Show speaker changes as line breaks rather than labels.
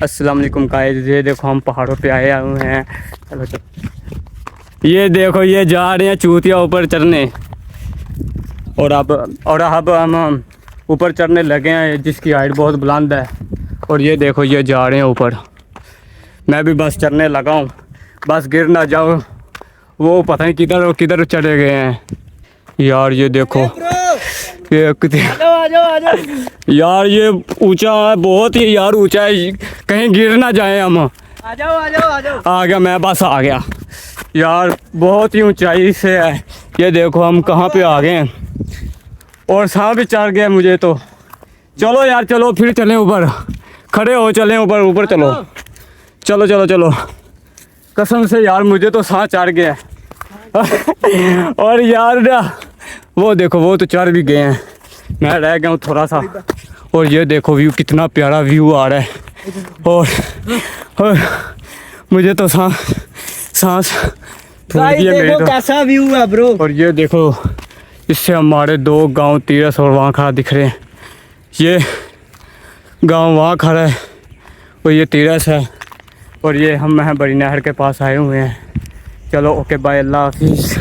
अस्सलाम वालेकुम गाइस, ये देखो हम पहाड़ों पे आए हुए हैं। चलो चलो, ये देखो ये जा रहे हैं चूतिया ऊपर चढ़ने। और अब हम ऊपर चढ़ने लगे हैं, जिसकी हाइट बहुत बुलंद है। और ये देखो ये जा रहे हैं ऊपर। मैं भी बस चढ़ने लगा हूँ, बस गिर ना जाओ। वो पता नहीं किधर किधर चढ़े गए हैं यार। ये देखो ये यार, ये ऊंचा है बहुत ही यार, ऊंचा है, कहीं गिर ना जाए हम।
आ जाओ।
आ गया मैं, बस आ गया यार। बहुत ही ऊंचाई से है। ये देखो हम कहाँ पे आ गए हैं, और सांप भी चढ़ गया मुझे तो। चलो यार चलो फिर चलें ऊपर, खड़े हो चलें ऊपर चलो। चलो चलो चलो, कसम से यार मुझे तो सांप चढ़ गया और यार ना वो देखो वो तो चढ़ भी गए हैं, मैं रह गया हूँ थोड़ा सा। और ये देखो व्यू, कितना प्यारा व्यू आ रहा है। और मुझे तो सांस
देखो कैसा व्यू है ब्रो।
और ये देखो इससे हमारे 2 गांव तीरस और वहाँ खड़ा दिख रहे हैं। ये गांव वहाँ खड़ा है और ये तीरस है, और ये हम बड़ी नहर के पास आए हुए हैं। चलो ओके बाय, अल्लाह हाफिज़।